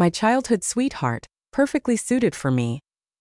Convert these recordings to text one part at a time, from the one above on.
my childhood sweetheart, perfectly suited for me,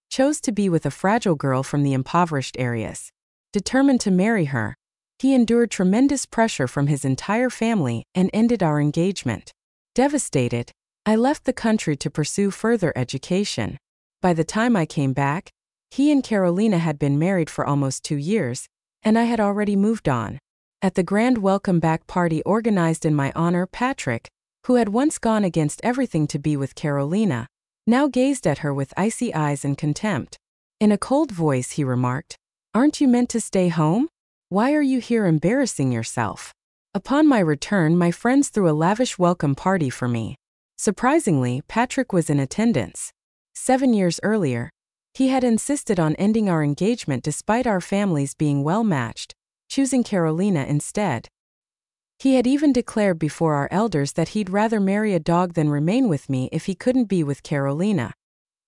chose to be with a fragile girl from the impoverished areas. Determined to marry her, he endured tremendous pressure from his entire family and ended our engagement. Devastated, I left the country to pursue further education. By the time I came back, he and Carolina had been married for almost 2 years, and I had already moved on. At the grand welcome back party organized in my honor, Patrick, who had once gone against everything to be with Carolina, now gazed at her with icy eyes and contempt. In a cold voice he remarked, "Aren't you meant to stay home? Why are you here embarrassing yourself?" Upon my return, my friends threw a lavish welcome party for me. Surprisingly, Patrick was in attendance. 7 years earlier, he had insisted on ending our engagement despite our families being well matched, choosing Carolina instead. He had even declared before our elders that he'd rather marry a dog than remain with me if he couldn't be with Carolina.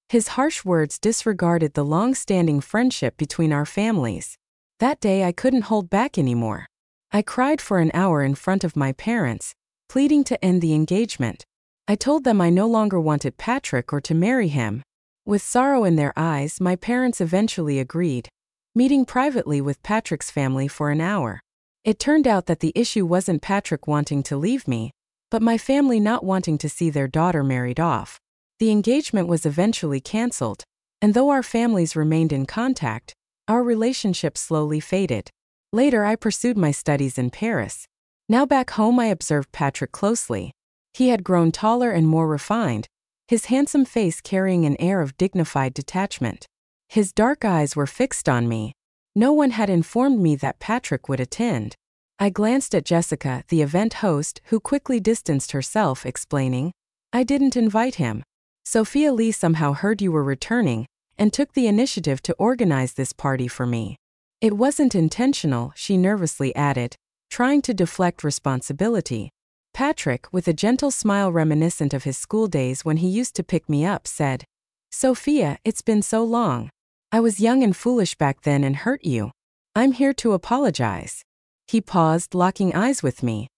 His harsh words disregarded the long-standing friendship between our families. That day I couldn't hold back anymore. I cried for an hour in front of my parents, pleading to end the engagement. I told them I no longer wanted Patrick or to marry him. With sorrow in their eyes, my parents eventually agreed, meeting privately with Patrick's family for an hour. It turned out that the issue wasn't Patrick wanting to leave me, but my family not wanting to see their daughter married off. The engagement was eventually canceled, and though our families remained in contact, our relationship slowly faded. Later I pursued my studies in Paris. Now back home I observed Patrick closely. He had grown taller and more refined, his handsome face carrying an air of dignified detachment. His dark eyes were fixed on me. No one had informed me that Patrick would attend. I glanced at Jessica, the event host, who quickly distanced herself, explaining, "I didn't invite him. Sophia Lee somehow heard you were returning and took the initiative to organize this party for me. It wasn't intentional," she nervously added, trying to deflect responsibility. Patrick, with a gentle smile reminiscent of his school days when he used to pick me up, said, "Sophia, it's been so long. I was young and foolish back then and hurt you. I'm here to apologize." He paused, locking eyes with me.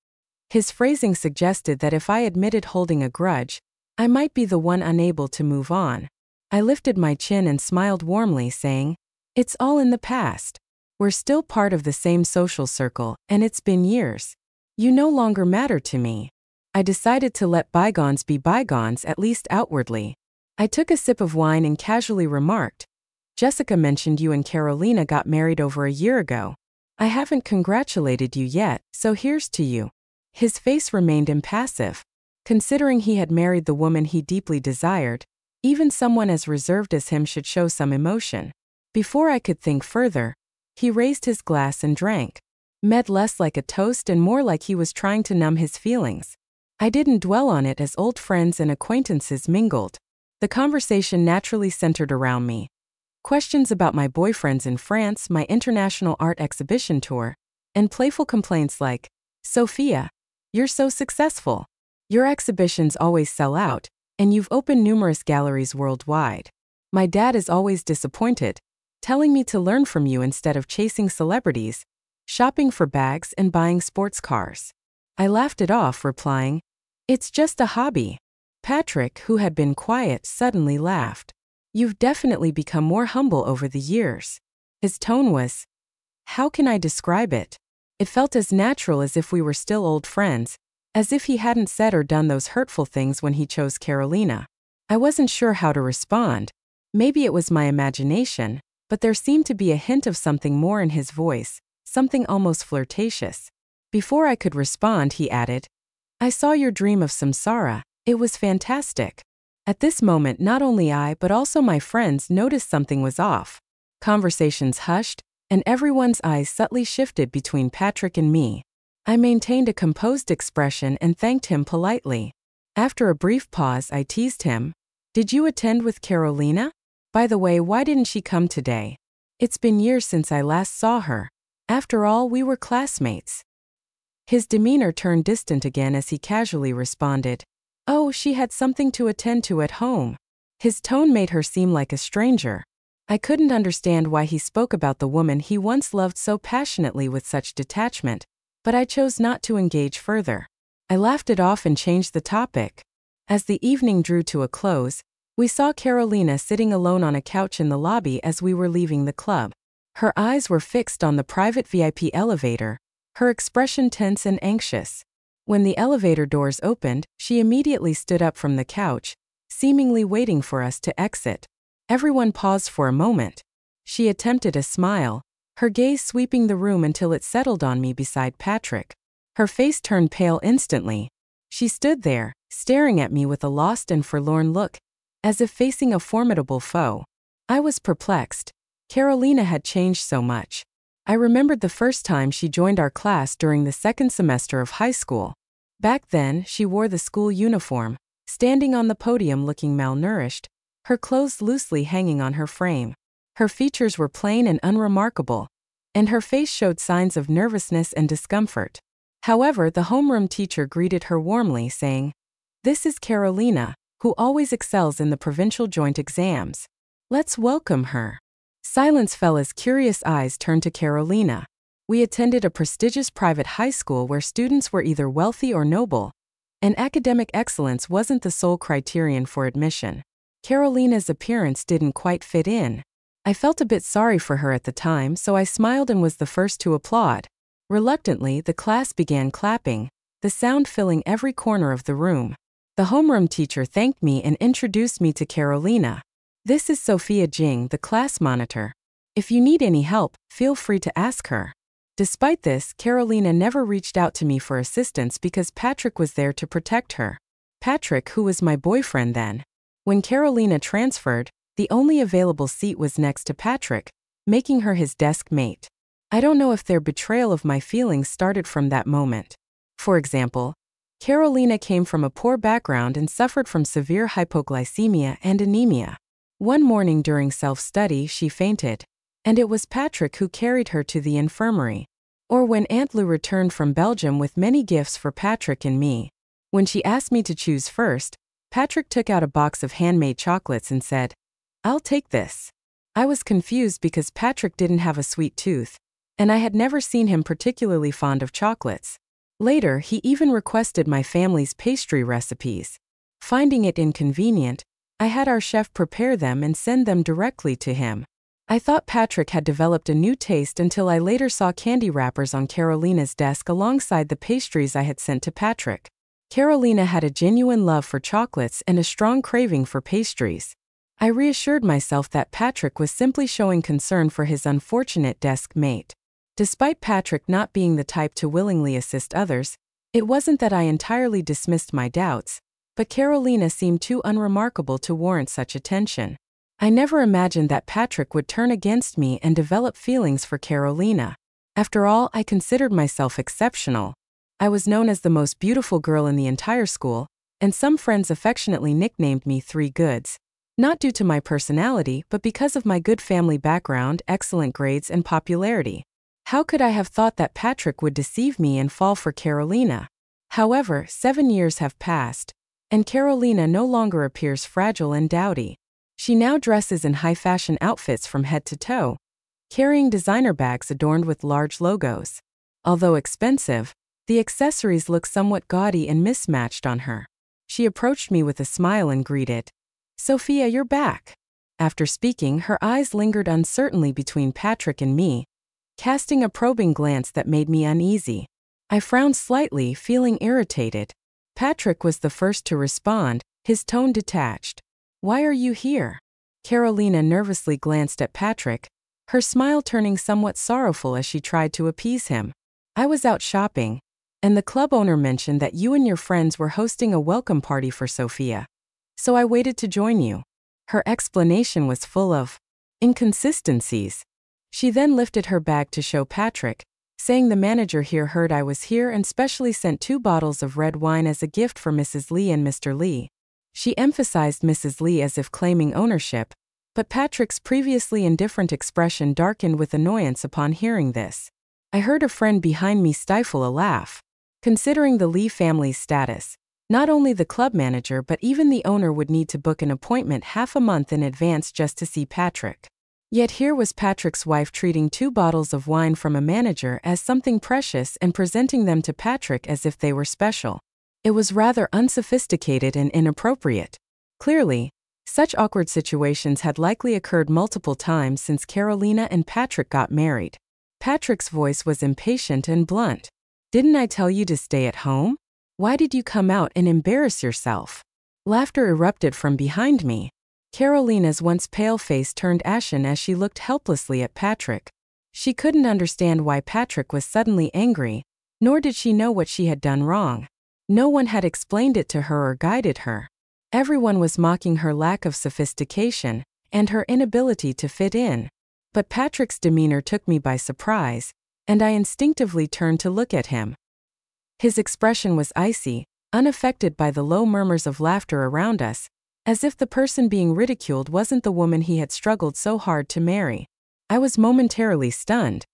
His phrasing suggested that if I admitted holding a grudge, I might be the one unable to move on. I lifted my chin and smiled warmly, saying, "It's all in the past. We're still part of the same social circle, and it's been years. You no longer matter to me." I decided to let bygones be bygones, at least outwardly. I took a sip of wine and casually remarked, "Jessica mentioned you and Carolina got married over a year ago. I haven't congratulated you yet, so here's to you." His face remained impassive. Considering he had married the woman he deeply desired, even someone as reserved as him should show some emotion. Before I could think further, he raised his glass and drank, made less like a toast and more like he was trying to numb his feelings. I didn't dwell on it as old friends and acquaintances mingled. The conversation naturally centered around me. Questions about my boyfriends in France, my international art exhibition tour, and playful complaints like, "Sophia, you're so successful. Your exhibitions always sell out, and you've opened numerous galleries worldwide. My dad is always disappointed, telling me to learn from you instead of chasing celebrities, shopping for bags and buying sports cars." I laughed it off, replying, "It's just a hobby." Patrick, who had been quiet, suddenly laughed. "You've definitely become more humble over the years." His tone was, how can I describe it? It felt as natural as if we were still old friends, as if he hadn't said or done those hurtful things when he chose Carolina. I wasn't sure how to respond. Maybe it was my imagination, but there seemed to be a hint of something more in his voice, something almost flirtatious. Before I could respond, he added, "I saw your dream of samsara. It was fantastic." At this moment, not only I but also my friends noticed something was off. Conversations hushed, and everyone's eyes subtly shifted between Patrick and me. I maintained a composed expression and thanked him politely. After a brief pause, I teased him, "Did you attend with Carolina? By the way, why didn't she come today? It's been years since I last saw her. After all, we were classmates." His demeanor turned distant again as he casually responded, "Oh, she had something to attend to at home." His tone made her seem like a stranger. I couldn't understand why he spoke about the woman he once loved so passionately with such detachment, but I chose not to engage further. I laughed it off and changed the topic. As the evening drew to a close, we saw Carolina sitting alone on a couch in the lobby as we were leaving the club. Her eyes were fixed on the private VIP elevator, her expression tense and anxious. When the elevator doors opened, she immediately stood up from the couch, seemingly waiting for us to exit. Everyone paused for a moment. She attempted a smile, her gaze sweeping the room until it settled on me beside Patrick. Her face turned pale instantly. She stood there, staring at me with a lost and forlorn look, as if facing a formidable foe. I was perplexed. Carolina had changed so much. I remembered the first time she joined our class during the second semester of high school. Back then, she wore the school uniform, standing on the podium looking malnourished, her clothes loosely hanging on her frame. Her features were plain and unremarkable, and her face showed signs of nervousness and discomfort. However, the homeroom teacher greeted her warmly, saying, "This is Carolina, who always excels in the provincial joint exams. Let's welcome her." Silence fell as curious eyes turned to Carolina. We attended a prestigious private high school where students were either wealthy or noble, and academic excellence wasn't the sole criterion for admission. Carolina's appearance didn't quite fit in. I felt a bit sorry for her at the time, so I smiled and was the first to applaud. Reluctantly, the class began clapping, the sound filling every corner of the room. The homeroom teacher thanked me and introduced me to Carolina. "This is Sophia Jing, the class monitor. If you need any help, feel free to ask her." Despite this, Carolina never reached out to me for assistance because Patrick was there to protect her. Patrick, who was my boyfriend then. When Carolina transferred, the only available seat was next to Patrick, making her his desk mate. I don't know if their betrayal of my feelings started from that moment. For example, Carolina came from a poor background and suffered from severe hypoglycemia and anemia. One morning during self-study, she fainted, and it was Patrick who carried her to the infirmary. Or when Aunt Lou returned from Belgium with many gifts for Patrick and me. When she asked me to choose first, Patrick took out a box of handmade chocolates and said, "I'll take this." I was confused because Patrick didn't have a sweet tooth, and I had never seen him particularly fond of chocolates. Later, he even requested my family's pastry recipes. Finding it inconvenient, I had our chef prepare them and send them directly to him. I thought Patrick had developed a new taste until I later saw candy wrappers on Carolina's desk alongside the pastries I had sent to Patrick. Carolina had a genuine love for chocolates and a strong craving for pastries. I reassured myself that Patrick was simply showing concern for his unfortunate desk mate. Despite Patrick not being the type to willingly assist others, it wasn't that I entirely dismissed my doubts, but Carolina seemed too unremarkable to warrant such attention. I never imagined that Patrick would turn against me and develop feelings for Carolina. After all, I considered myself exceptional. I was known as the most beautiful girl in the entire school, and some friends affectionately nicknamed me Three Goods. Not due to my personality, but because of my good family background, excellent grades, and popularity. How could I have thought that Patrick would deceive me and fall for Carolina? However, 7 years have passed, and Carolina no longer appears fragile and dowdy. She now dresses in high-fashion outfits from head to toe, carrying designer bags adorned with large logos. Although expensive, the accessories look somewhat gaudy and mismatched on her. She approached me with a smile and greeted, "Sophia, you're back." After speaking, her eyes lingered uncertainly between Patrick and me, casting a probing glance that made me uneasy. I frowned slightly, feeling irritated. Patrick was the first to respond, his tone detached. "Why are you here?" Carolina nervously glanced at Patrick, her smile turning somewhat sorrowful as she tried to appease him. "I was out shopping, and the club owner mentioned that you and your friends were hosting a welcome party for Sophia. So I waited to join you." Her explanation was full of inconsistencies. She then lifted her bag to show Patrick, saying the manager here heard I was here and specially sent 2 bottles of red wine as a gift for Mrs. Lee and Mr. Lee. She emphasized Mrs. Lee as if claiming ownership, but Patrick's previously indifferent expression darkened with annoyance upon hearing this. I heard a friend behind me stifle a laugh. Considering the Lee family's status, not only the club manager but even the owner would need to book an appointment half a month in advance just to see Patrick. Yet here was Patrick's wife treating 2 bottles of wine from a manager as something precious and presenting them to Patrick as if they were special. It was rather unsophisticated and inappropriate. Clearly, such awkward situations had likely occurred multiple times since Carolina and Patrick got married. Patrick's voice was impatient and blunt. "Didn't I tell you to stay at home? Why did you come out and embarrass yourself?" Laughter erupted from behind me. Carolina's once pale face turned ashen as she looked helplessly at Patrick. She couldn't understand why Patrick was suddenly angry, nor did she know what she had done wrong. No one had explained it to her or guided her. Everyone was mocking her lack of sophistication and her inability to fit in. But Patrick's demeanor took me by surprise, and I instinctively turned to look at him. His expression was icy, unaffected by the low murmurs of laughter around us, as if the person being ridiculed wasn't the woman he had struggled so hard to marry. I was momentarily stunned.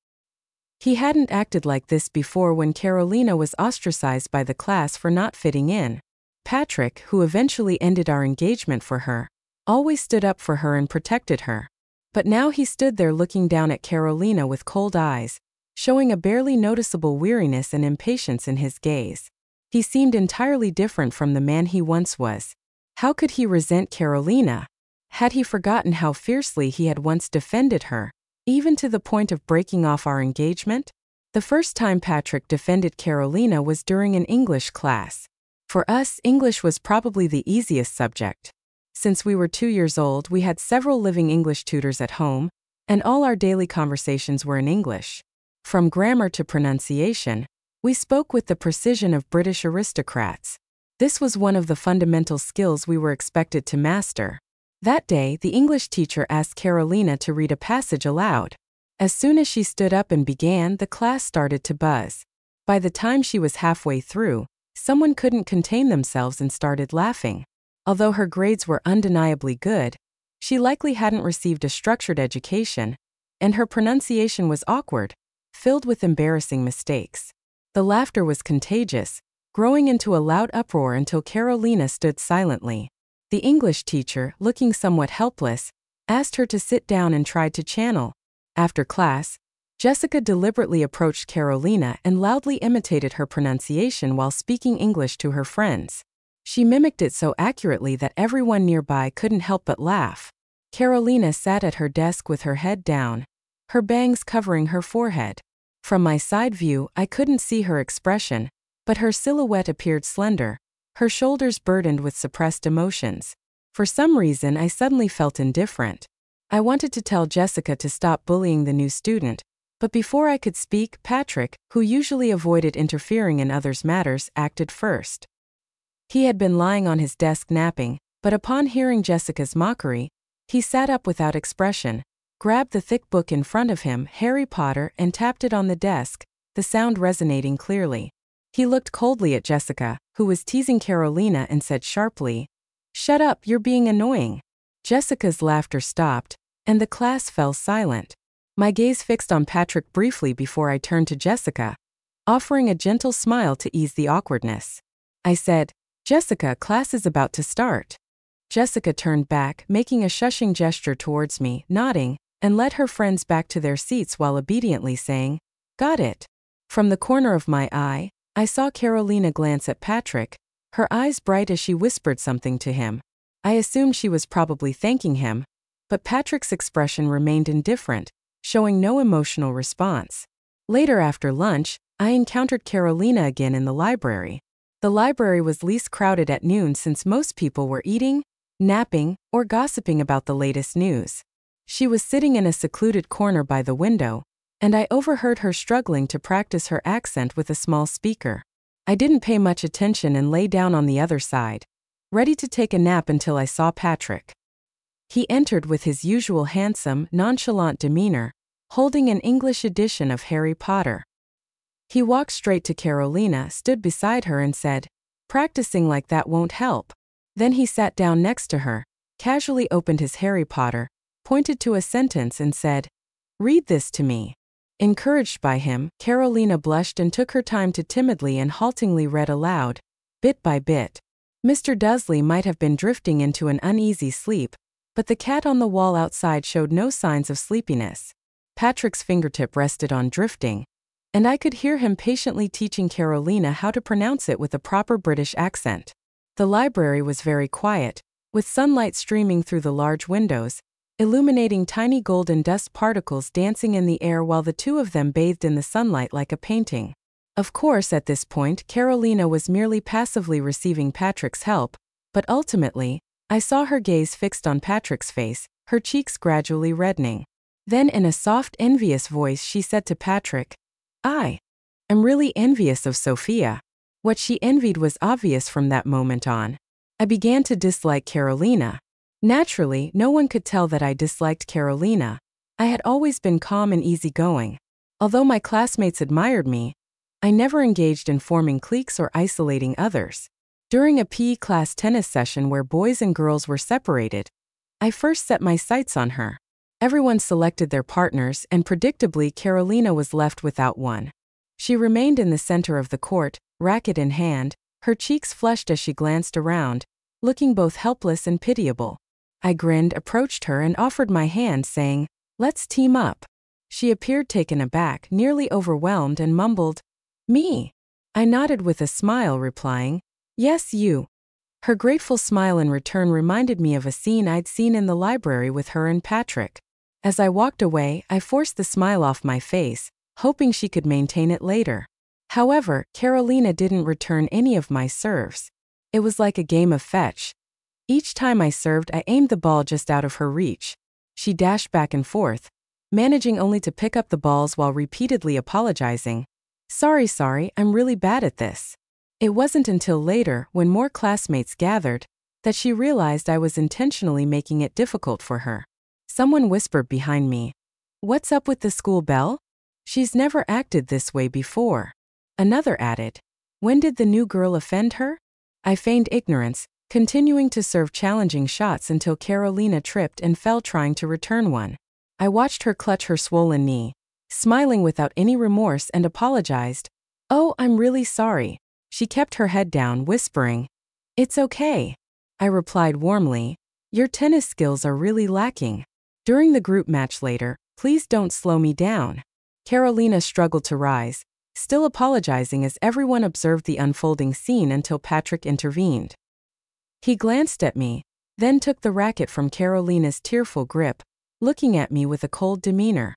He hadn't acted like this before when Carolina was ostracized by the class for not fitting in. Patrick, who eventually ended our engagement for her, always stood up for her and protected her. But now he stood there looking down at Carolina with cold eyes, showing a barely noticeable weariness and impatience in his gaze. He seemed entirely different from the man he once was. How could he resent Carolina? Had he forgotten how fiercely he had once defended her, even to the point of breaking off our engagement? The first time Patrick defended Carolina was during an English class. For us, English was probably the easiest subject. Since we were 2 years old, we had several living English tutors at home, and all our daily conversations were in English. From grammar to pronunciation, we spoke with the precision of British aristocrats. This was one of the fundamental skills we were expected to master. That day, the English teacher asked Carolina to read a passage aloud. As soon as she stood up and began, the class started to buzz. By the time she was halfway through, someone couldn't contain themselves and started laughing. Although her grades were undeniably good, she likely hadn't received a structured education, and her pronunciation was awkward, filled with embarrassing mistakes. The laughter was contagious, growing into a loud uproar until Carolina stood silently. The English teacher, looking somewhat helpless, asked her to sit down and tried to channel. After class, Jessica deliberately approached Carolina and loudly imitated her pronunciation while speaking English to her friends. She mimicked it so accurately that everyone nearby couldn't help but laugh. Carolina sat at her desk with her head down, her bangs covering her forehead. From my side view, I couldn't see her expression, but her silhouette appeared slender, her shoulders burdened with suppressed emotions. For some reason, I suddenly felt indifferent. I wanted to tell Jessica to stop bullying the new student, but before I could speak, Patrick, who usually avoided interfering in others' matters, acted first. He had been lying on his desk napping, but upon hearing Jessica's mockery, he sat up without expression, grabbed the thick book in front of him, Harry Potter, and tapped it on the desk, the sound resonating clearly. He looked coldly at Jessica, who was teasing Carolina, and said sharply, "Shut up, you're being annoying." Jessica's laughter stopped, and the class fell silent. My gaze fixed on Patrick briefly before I turned to Jessica, offering a gentle smile to ease the awkwardness. I said, "Jessica, class is about to start." Jessica turned back, making a shushing gesture towards me, nodding, and led her friends back to their seats while obediently saying, "Got it." From the corner of my eye, I saw Carolina glance at Patrick, her eyes bright as she whispered something to him. I assumed she was probably thanking him, but Patrick's expression remained indifferent, showing no emotional response. Later after lunch, I encountered Carolina again in the library. The library was least crowded at noon since most people were eating, napping, or gossiping about the latest news. She was sitting in a secluded corner by the window, and I overheard her struggling to practice her accent with a small speaker. I didn't pay much attention and lay down on the other side, ready to take a nap until I saw Patrick. He entered with his usual handsome, nonchalant demeanor, holding an English edition of Harry Potter. He walked straight to Carolina, stood beside her and said, "Practicing like that won't help." Then he sat down next to her, casually opened his Harry Potter, pointed to a sentence and said, "Read this to me." Encouraged by him, Carolina blushed and took her time to timidly and haltingly read aloud, bit by bit. Mr. Dursley might have been drifting into an uneasy sleep, but the cat on the wall outside showed no signs of sleepiness. Patrick's fingertip rested on drifting, and I could hear him patiently teaching Carolina how to pronounce it with a proper British accent. The library was very quiet, with sunlight streaming through the large windows, illuminating tiny golden dust particles dancing in the air while the two of them bathed in the sunlight like a painting. Of course, at this point, Carolina was merely passively receiving Patrick's help, but ultimately, I saw her gaze fixed on Patrick's face, her cheeks gradually reddening. Then in a soft, envious voice she said to Patrick, "I am really envious of Sophia." What she envied was obvious from that moment on. I began to dislike Carolina. Naturally, no one could tell that I disliked Carolina. I had always been calm and easygoing. Although my classmates admired me, I never engaged in forming cliques or isolating others. During a PE class tennis session where boys and girls were separated, I first set my sights on her. Everyone selected their partners, and predictably Carolina was left without one. She remained in the center of the court, racket in hand, her cheeks flushed as she glanced around, looking both helpless and pitiable. I grinned, approached her, and offered my hand, saying, "Let's team up." She appeared taken aback, nearly overwhelmed, and mumbled, "Me?" I nodded with a smile, replying, "Yes, you." Her grateful smile in return reminded me of a scene I'd seen in the library with her and Patrick. As I walked away, I forced the smile off my face, hoping she could maintain it later. However, Carolina didn't return any of my serves. It was like a game of fetch. Each time I served, I aimed the ball just out of her reach. She dashed back and forth, managing only to pick up the balls while repeatedly apologizing. Sorry, I'm really bad at this." It wasn't until later, when more classmates gathered, that she realized I was intentionally making it difficult for her. Someone whispered behind me, "What's up with the school bell? She's never acted this way before." Another added, "When did the new girl offend her?" I feigned ignorance, continuing to serve challenging shots until Carolina tripped and fell trying to return one. I watched her clutch her swollen knee, smiling without any remorse, and apologized. "Oh, I'm really sorry." She kept her head down, whispering, "It's okay." I replied warmly, "Your tennis skills are really lacking." During the group match later, "Please don't slow me down." Carolina struggled to rise, still apologizing as everyone observed the unfolding scene until Patrick intervened. He glanced at me, then took the racket from Carolina's tearful grip, looking at me with a cold demeanor.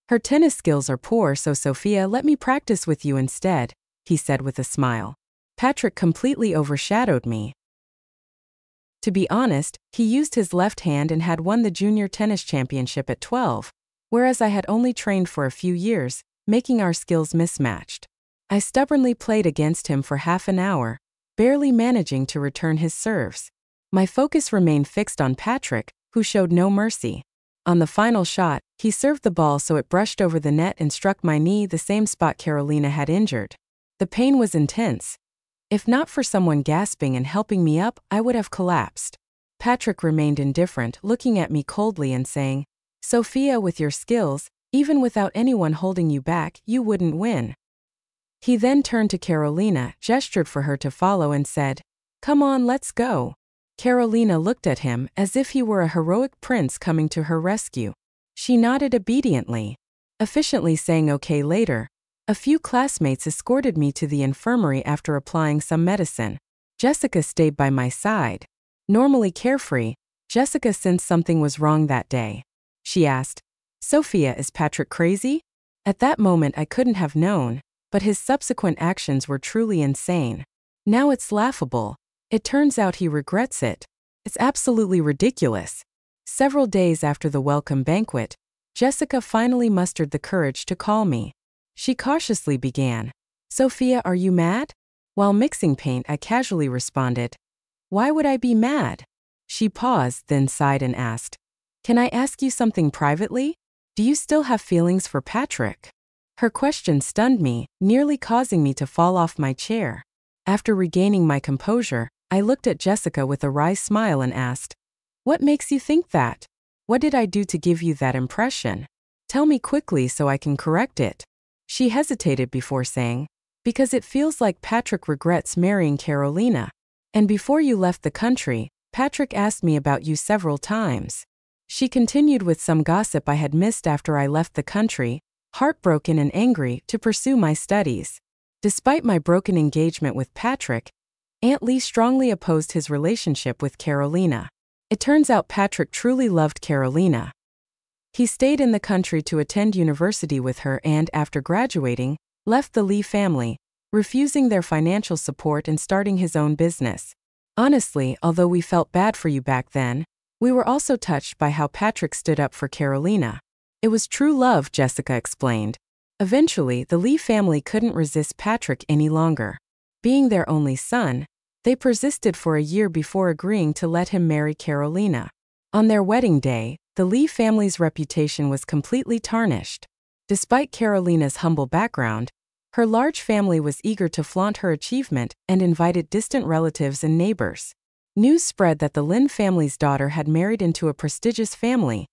"Her tennis skills are poor, so Sophia, let me practice with you instead," he said with a smile. Patrick completely overshadowed me. To be honest, he used his left hand and had won the junior tennis championship at 12, whereas I had only trained for a few years, making our skills mismatched. I stubbornly played against him for half an hour, barely managing to return his serves. My focus remained fixed on Patrick, who showed no mercy. On the final shot, he served the ball so it brushed over the net and struck my knee, the same spot Carolina had injured. The pain was intense. If not for someone gasping and helping me up, I would have collapsed. Patrick remained indifferent, looking at me coldly and saying, "Sophia, with your skills, even without anyone holding you back, you wouldn't win." He then turned to Carolina, gestured for her to follow, and said, "Come on, let's go." Carolina looked at him as if he were a heroic prince coming to her rescue. She nodded obediently, efficiently saying okay later. A few classmates escorted me to the infirmary after applying some medicine. Jessica stayed by my side. Normally carefree, Jessica sensed something was wrong that day. She asked, "Sophia, is Patrick crazy?" At that moment I couldn't have known, but his subsequent actions were truly insane. Now it's laughable. It turns out he regrets it. It's absolutely ridiculous. Several days after the welcome banquet, Jessica finally mustered the courage to call me. She cautiously began, "Sophia, are you mad?" While mixing paint, I casually responded, "Why would I be mad?" She paused, then sighed and asked, "Can I ask you something privately? Do you still have feelings for Patrick?" Her question stunned me, nearly causing me to fall off my chair. After regaining my composure, I looked at Jessica with a wry smile and asked, "What makes you think that? What did I do to give you that impression? Tell me quickly so I can correct it." She hesitated before saying, "Because it feels like Patrick regrets marrying Carolina. And before you left the country, Patrick asked me about you several times." She continued with some gossip I had missed after I left the country, heartbroken and angry, to pursue my studies. Despite my broken engagement with Patrick, Aunt Lee strongly opposed his relationship with Carolina. It turns out Patrick truly loved Carolina. He stayed in the country to attend university with her and, after graduating, left the Lee family, refusing their financial support and starting his own business. Honestly, although we felt bad for you back then, we were also touched by how Patrick stood up for Carolina. It was true love, Jessica explained. Eventually, the Lee family couldn't resist Patrick any longer. Being their only son, they persisted for a year before agreeing to let him marry Carolina. On their wedding day, the Lee family's reputation was completely tarnished. Despite Carolina's humble background, her large family was eager to flaunt her achievement and invited distant relatives and neighbors. News spread that the Lin family's daughter had married into a prestigious family,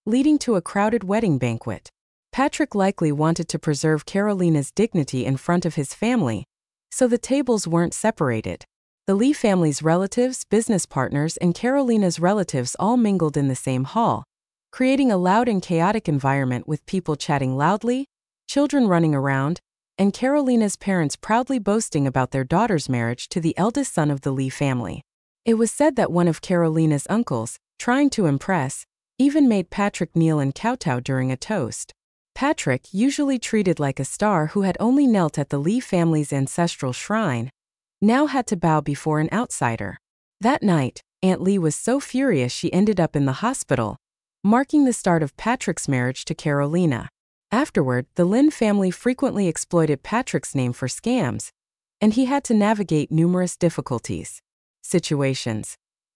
leading to a crowded wedding banquet. Patrick likely wanted to preserve Carolina's dignity in front of his family, so the tables weren't separated. The Lee family's relatives, business partners, and Carolina's relatives all mingled in the same hall, creating a loud and chaotic environment with people chatting loudly, children running around, and Carolina's parents proudly boasting about their daughter's marriage to the eldest son of the Lee family. It was said that one of Carolina's uncles, trying to impress, even made Patrick kneel and kowtow during a toast. Patrick, usually treated like a star who had only knelt at the Lee family's ancestral shrine, now had to bow before an outsider. That night, Aunt Lee was so furious she ended up in the hospital, marking the start of Patrick's marriage to Carolina. Afterward, the Lin family frequently exploited Patrick's name for scams, and he had to navigate numerous situations.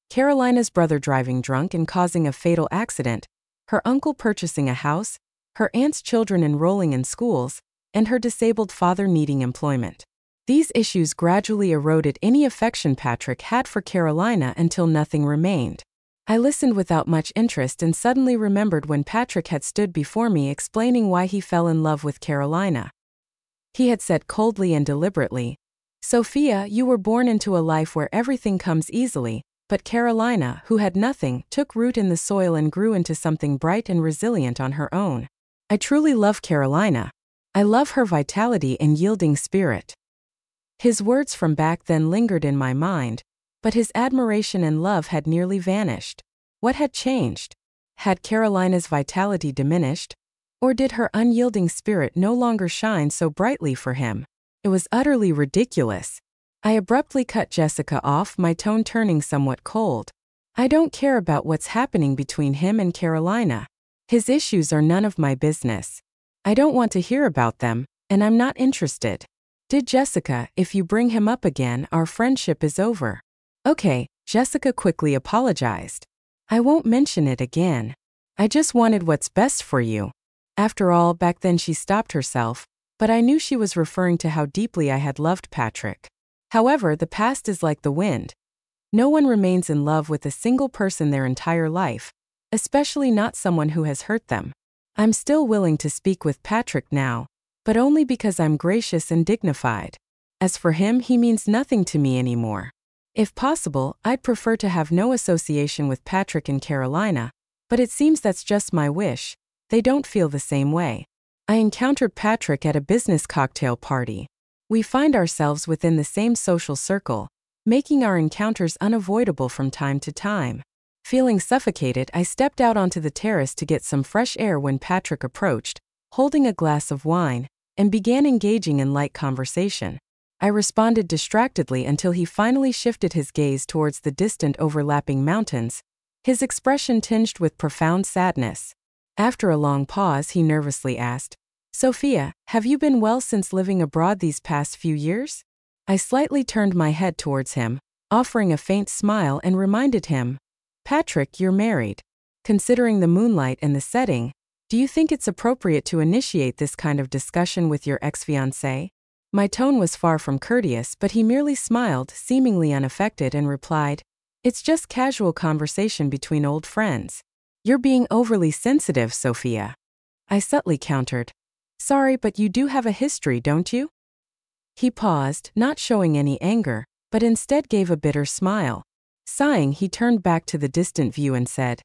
Carolina's brother driving drunk and causing a fatal accident, her uncle purchasing a house, her aunt's children enrolling in schools, and her disabled father needing employment. These issues gradually eroded any affection Patrick had for Carolina until nothing remained. I listened without much interest and suddenly remembered when Patrick had stood before me explaining why he fell in love with Carolina. He had said coldly and deliberately, "Sophia, you were born into a life where everything comes easily, but Carolina, who had nothing, took root in the soil and grew into something bright and resilient on her own. I truly love Carolina. I love her vitality and yielding spirit." His words from back then lingered in my mind, but his admiration and love had nearly vanished. What had changed? Had Carolina's vitality diminished? Or did her unyielding spirit no longer shine so brightly for him? It was utterly ridiculous. I abruptly cut Jessica off, my tone turning somewhat cold. I don't care about what's happening between him and Carolina. His issues are none of my business. I don't want to hear about them, and I'm not interested. Did Jessica, if you bring him up again, our friendship is over. Okay, Jessica quickly apologized. I won't mention it again. I just wanted what's best for you. After all, back then she stopped herself, but I knew she was referring to how deeply I had loved Patrick. However, the past is like the wind. No one remains in love with a single person their entire life, especially not someone who has hurt them. I'm still willing to speak with Patrick now, but only because I'm gracious and dignified. As for him, he means nothing to me anymore. If possible, I'd prefer to have no association with Patrick and Carolina, but it seems that's just my wish. They don't feel the same way. I encountered Patrick at a business cocktail party. We find ourselves within the same social circle, making our encounters unavoidable from time to time. Feeling suffocated, I stepped out onto the terrace to get some fresh air when Patrick approached, holding a glass of wine, and began engaging in light conversation. I responded distractedly until he finally shifted his gaze towards the distant overlapping mountains, his expression tinged with profound sadness. After a long pause, he nervously asked, "Sophia, have you been well since living abroad these past few years?" I slightly turned my head towards him, offering a faint smile, and reminded him, "Patrick, you're married. Considering the moonlight and the setting, do you think it's appropriate to initiate this kind of discussion with your ex-fiancé?" My tone was far from courteous, but he merely smiled, seemingly unaffected, and replied, "It's just casual conversation between old friends." "You're being overly sensitive, Sophia." I subtly countered. "Sorry, but you do have a history, don't you?" He paused, not showing any anger, but instead gave a bitter smile. Sighing, he turned back to the distant view and said,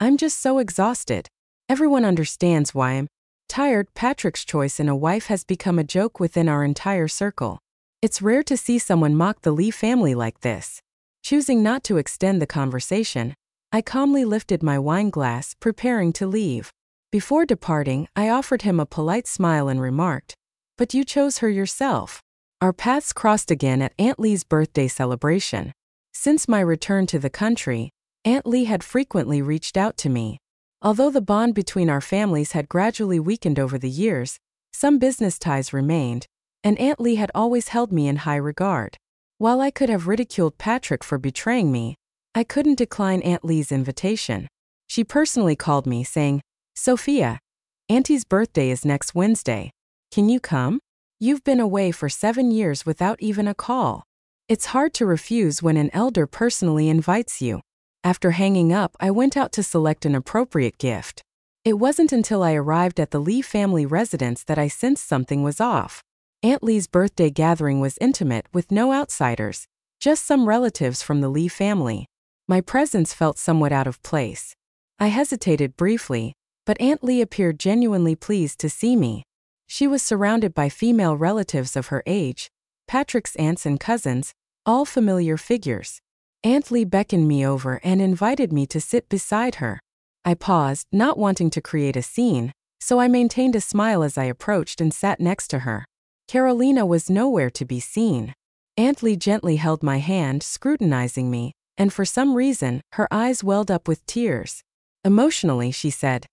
"I'm just so exhausted. Everyone understands why I'm..." Tired, Patrick's choice in a wife has become a joke within our entire circle. It's rare to see someone mock the Lee family like this. Choosing not to extend the conversation, I calmly lifted my wine glass, preparing to leave. Before departing, I offered him a polite smile and remarked, "But you chose her yourself." Our paths crossed again at Aunt Lee's birthday celebration. Since my return to the country, Aunt Lee had frequently reached out to me. Although the bond between our families had gradually weakened over the years, some business ties remained, and Aunt Lee had always held me in high regard. While I could have ridiculed Patrick for betraying me, I couldn't decline Aunt Lee's invitation. She personally called me, saying, "Sophia, Auntie's birthday is next Wednesday. Can you come? You've been away for 7 years without even a call." It's hard to refuse when an elder personally invites you. After hanging up, I went out to select an appropriate gift. It wasn't until I arrived at the Lee family residence that I sensed something was off. Aunt Lee's birthday gathering was intimate with no outsiders, just some relatives from the Lee family. My presence felt somewhat out of place. I hesitated briefly, but Aunt Lee appeared genuinely pleased to see me. She was surrounded by female relatives of her age, Patrick's aunts and cousins, all familiar figures. Aunt Lee beckoned me over and invited me to sit beside her. I paused, not wanting to create a scene, so I maintained a smile as I approached and sat next to her. Carolina was nowhere to be seen. Aunt Lee gently held my hand, scrutinizing me, and for some reason, her eyes welled up with tears. Emotionally, she said,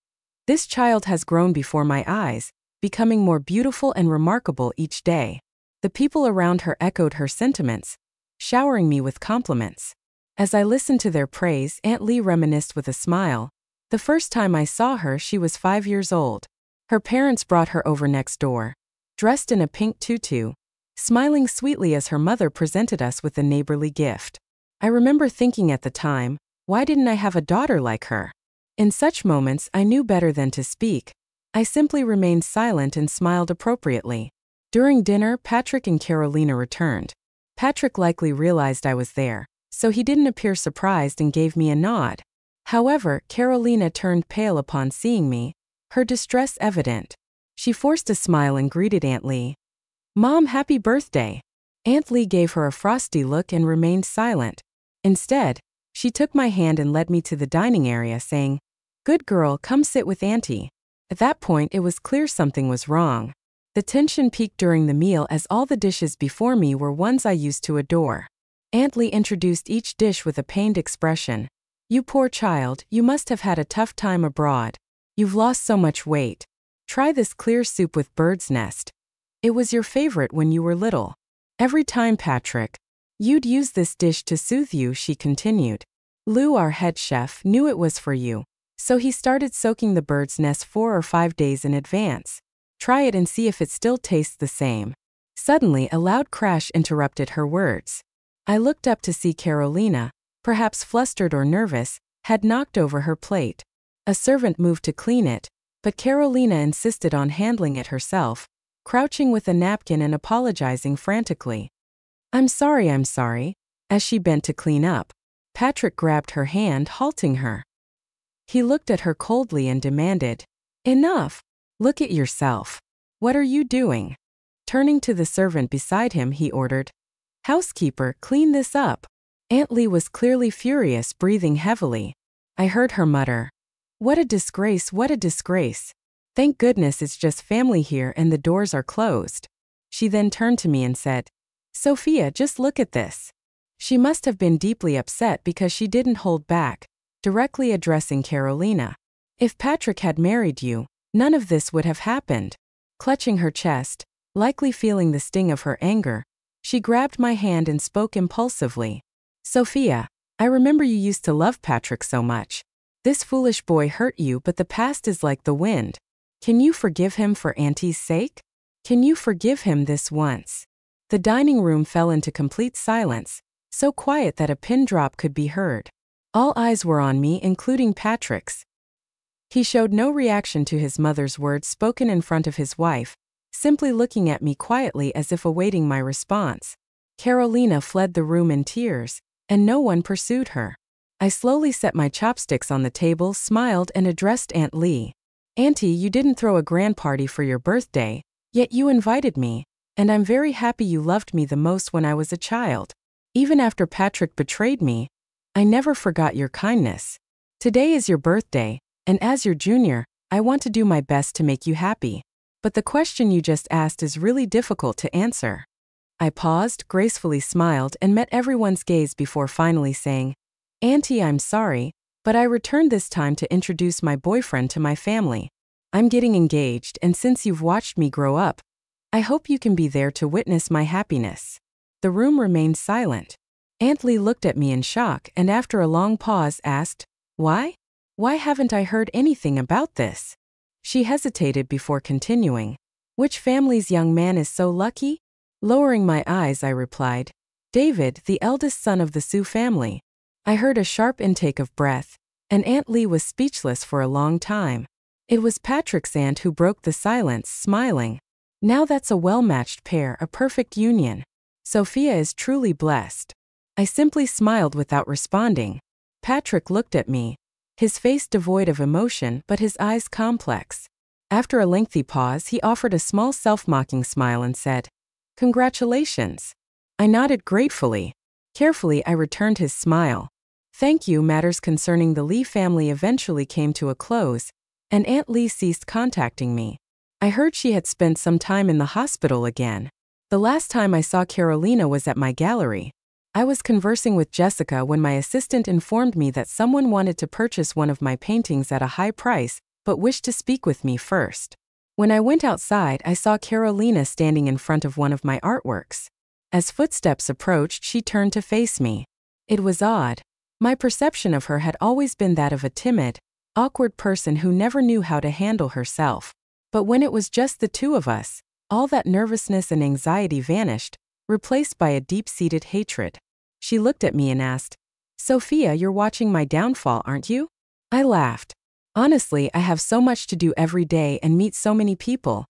"This child has grown before my eyes, becoming more beautiful and remarkable each day." The people around her echoed her sentiments, showering me with compliments. As I listened to their praise, Aunt Lee reminisced with a smile. The first time I saw her, she was 5 years old. Her parents brought her over next door, dressed in a pink tutu, smiling sweetly as her mother presented us with a neighborly gift. I remember thinking at the time, why didn't I have a daughter like her? In such moments, I knew better than to speak. I simply remained silent and smiled appropriately. During dinner, Patrick and Carolina returned. Patrick likely realized I was there, so he didn't appear surprised and gave me a nod. However, Carolina turned pale upon seeing me, her distress evident. She forced a smile and greeted Aunt Lee. "Mom, happy birthday." Aunt Lee gave her a frosty look and remained silent. Instead, she took my hand and led me to the dining area, saying, "Good girl, come sit with Auntie." At that point, it was clear something was wrong. The tension peaked during the meal as all the dishes before me were ones I used to adore. Aunt Lee introduced each dish with a pained expression. "You poor child, you must have had a tough time abroad. You've lost so much weight. Try this clear soup with bird's nest. It was your favorite when you were little. Every time, Patrick, you'd use this dish to soothe you," she continued. "Lou, our head chef, knew it was for you, so he started soaking the bird's nest 4 or 5 days in advance. Try it and see if it still tastes the same." Suddenly, a loud crash interrupted her words. I looked up to see Carolina, perhaps flustered or nervous, had knocked over her plate. A servant moved to clean it, but Carolina insisted on handling it herself, crouching with a napkin and apologizing frantically. I'm sorry. As she bent to clean up, Patrick grabbed her hand, halting her. He looked at her coldly and demanded, "Enough! Look at yourself. What are you doing?" Turning to the servant beside him, he ordered, "Housekeeper, clean this up." Aunt Lee was clearly furious, breathing heavily. I heard her mutter, what a disgrace. Thank goodness it's just family here and the doors are closed." She then turned to me and said, "Sophia, just look at this." She must have been deeply upset because she didn't hold back, directly addressing Carolina. "If Patrick had married you, none of this would have happened." Clutching her chest, likely feeling the sting of her anger, she grabbed my hand and spoke impulsively. "Sophia, I remember you used to love Patrick so much. This foolish boy hurt you, but the past is like the wind. Can you forgive him for Auntie's sake? Can you forgive him this once?" The dining room fell into complete silence, so quiet that a pin drop could be heard. All eyes were on me, including Patrick's. He showed no reaction to his mother's words spoken in front of his wife, simply looking at me quietly as if awaiting my response. Carolina fled the room in tears, and no one pursued her. I slowly set my chopsticks on the table, smiled, and addressed Aunt Lee. Auntie, you didn't throw a grand party for your birthday, yet you invited me, and I'm very happy you loved me the most when I was a child. Even after Patrick betrayed me, I never forgot your kindness. Today is your birthday, and as your junior, I want to do my best to make you happy. But the question you just asked is really difficult to answer. I paused, gracefully smiled, and met everyone's gaze before finally saying, Auntie, I'm sorry, but I returned this time to introduce my boyfriend to my family. I'm getting engaged, and since you've watched me grow up, I hope you can be there to witness my happiness. The room remained silent. Aunt Lee looked at me in shock and after a long pause asked, Why? Why haven't I heard anything about this? She hesitated before continuing. Which family's young man is so lucky? Lowering my eyes, I replied, David, the eldest son of the Sioux family. I heard a sharp intake of breath, and Aunt Lee was speechless for a long time. It was Patrick's aunt who broke the silence, smiling. Now that's a well-matched pair, a perfect union. Sophia is truly blessed. I simply smiled without responding. Patrick looked at me, his face devoid of emotion but his eyes complex. After a lengthy pause, he offered a small self-mocking smile and said, Congratulations. I nodded gratefully. Carefully, I returned his smile. Thank you. Matters concerning the Lee family eventually came to a close, and Aunt Lee ceased contacting me. I heard she had spent some time in the hospital again. The last time I saw Carolina was at my gallery. I was conversing with Jessica when my assistant informed me that someone wanted to purchase one of my paintings at a high price, but wished to speak with me first. When I went outside, I saw Carolina standing in front of one of my artworks. As footsteps approached, she turned to face me. It was odd. My perception of her had always been that of a timid, awkward person who never knew how to handle herself. But when it was just the two of us, all that nervousness and anxiety vanished, replaced by a deep-seated hatred. She looked at me and asked, Sophia, you're watching my downfall, aren't you? I laughed. Honestly, I have so much to do every day and meet so many people.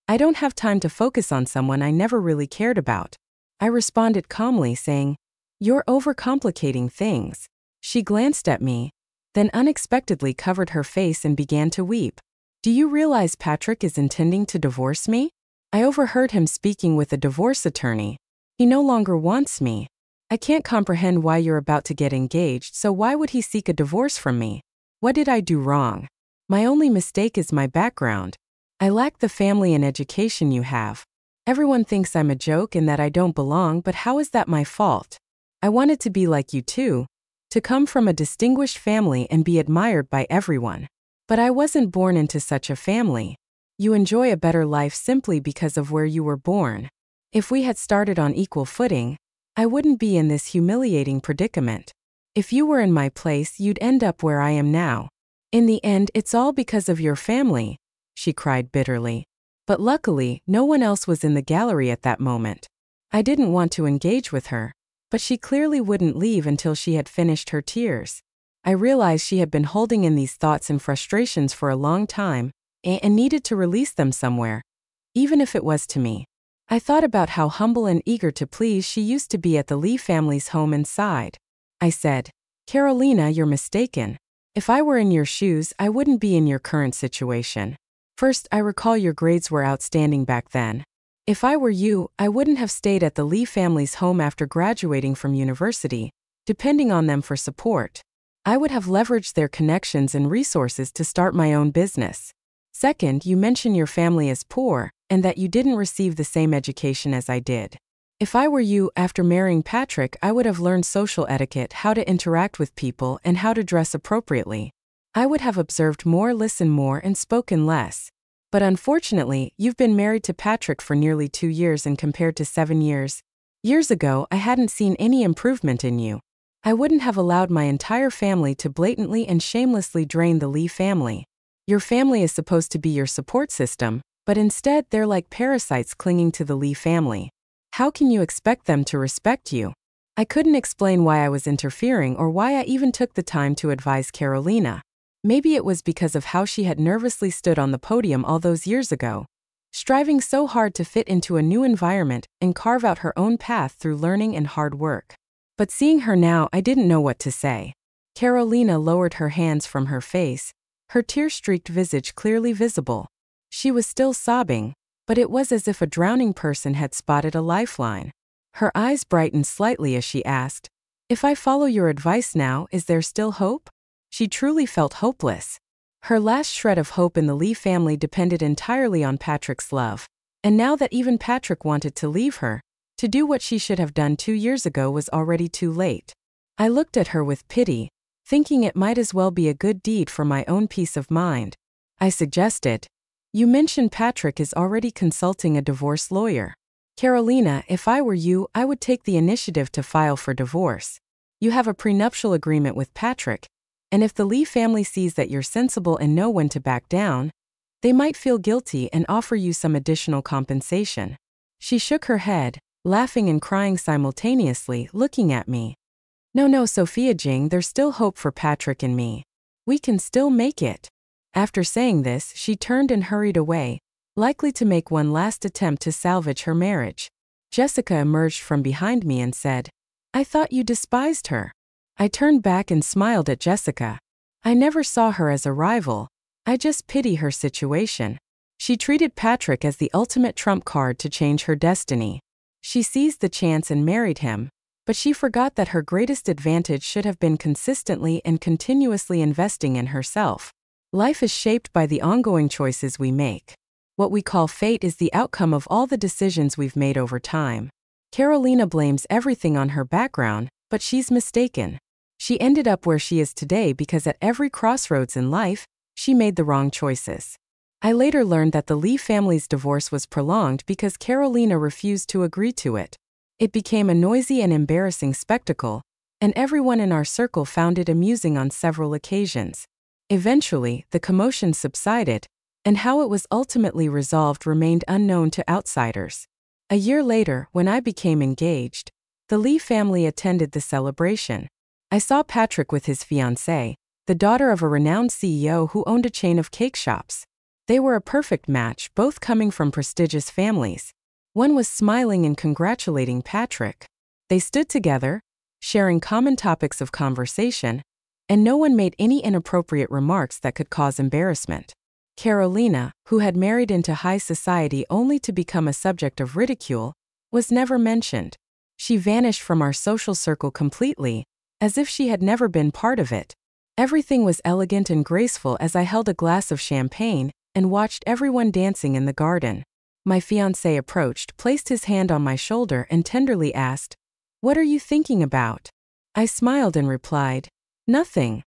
I don't have time to focus on someone I never really cared about. I responded calmly, saying, You're overcomplicating things. She glanced at me, then unexpectedly covered her face and began to weep. Do you realize Patrick is intending to divorce me? I overheard him speaking with a divorce attorney. He no longer wants me. I can't comprehend why you're about to get engaged, so why would he seek a divorce from me? What did I do wrong? My only mistake is my background. I lack the family and education you have. Everyone thinks I'm a joke and that I don't belong, but how is that my fault? I wanted to be like you too, to come from a distinguished family and be admired by everyone. But I wasn't born into such a family. You enjoy a better life simply because of where you were born. If we had started on equal footing, I wouldn't be in this humiliating predicament. If you were in my place, you'd end up where I am now. In the end, it's all because of your family, she cried bitterly. But luckily, no one else was in the gallery at that moment. I didn't want to engage with her, but she clearly wouldn't leave until she had finished her tears. I realized she had been holding in these thoughts and frustrations for a long time, and needed to release them somewhere, even if it was to me. I thought about how humble and eager to please she used to be at the Lee family's home and sighed. I said, Carolina, you're mistaken. If I were in your shoes, I wouldn't be in your current situation. First, I recall your grades were outstanding back then. If I were you, I wouldn't have stayed at the Lee family's home after graduating from university, depending on them for support. I would have leveraged their connections and resources to start my own business. Second, you mention your family is poor, and that you didn't receive the same education as I did. If I were you, after marrying Patrick, I would have learned social etiquette, how to interact with people, and how to dress appropriately. I would have observed more, listened more, and spoken less. But unfortunately, you've been married to Patrick for nearly 2 years and compared to 7 years. Years ago, I hadn't seen any improvement in you. I wouldn't have allowed my entire family to blatantly and shamelessly drain the Lee family. Your family is supposed to be your support system, but instead they're like parasites clinging to the Lee family. How can you expect them to respect you? I couldn't explain why I was interfering or why I even took the time to advise Carolina. Maybe it was because of how she had nervously stood on the podium all those years ago, striving so hard to fit into a new environment and carve out her own path through learning and hard work. But seeing her now, I didn't know what to say. Carolina lowered her hands from her face, her tear-streaked visage clearly visible. She was still sobbing, but it was as if a drowning person had spotted a lifeline. Her eyes brightened slightly as she asked, "If I follow your advice now, is there still hope?" She truly felt hopeless. Her last shred of hope in the Lee family depended entirely on Patrick's love. And now that even Patrick wanted to leave her, to do what she should have done 2 years ago was already too late. I looked at her with pity, thinking it might as well be a good deed for my own peace of mind. I suggested, "You mentioned Patrick is already consulting a divorce lawyer. Carolina, if I were you, I would take the initiative to file for divorce. You have a prenuptial agreement with Patrick, and if the Lee family sees that you're sensible and know when to back down, they might feel guilty and offer you some additional compensation." She shook her head, laughing and crying simultaneously, looking at me. No, Sophia Jing, there's still hope for Patrick and me. We can still make it." After saying this, she turned and hurried away, likely to make one last attempt to salvage her marriage. Jessica emerged from behind me and said, "I thought you despised her." I turned back and smiled at Jessica. I never saw her as a rival. I just pity her situation. She treated Patrick as the ultimate trump card to change her destiny. She seized the chance and married him, but she forgot that her greatest advantage should have been consistently and continuously investing in herself. Life is shaped by the ongoing choices we make. What we call fate is the outcome of all the decisions we've made over time. Carolina blames everything on her background, but she's mistaken. She ended up where she is today because at every crossroads in life, she made the wrong choices. I later learned that the Lee family's divorce was prolonged because Carolina refused to agree to it. It became a noisy and embarrassing spectacle, and everyone in our circle found it amusing on several occasions. Eventually, the commotion subsided, and how it was ultimately resolved remained unknown to outsiders. A year later, when I became engaged, the Lee family attended the celebration. I saw Patrick with his fiancée, the daughter of a renowned CEO who owned a chain of cake shops. They were a perfect match, both coming from prestigious families. One was smiling and congratulating Patrick. They stood together, sharing common topics of conversation, and no one made any inappropriate remarks that could cause embarrassment. Carolina, who had married into high society only to become a subject of ridicule, was never mentioned. She vanished from our social circle completely, as if she had never been part of it. Everything was elegant and graceful as I held a glass of champagne and watched everyone dancing in the garden. My fiancé approached, placed his hand on my shoulder and tenderly asked, "What are you thinking about?" I smiled and replied, "Nothing.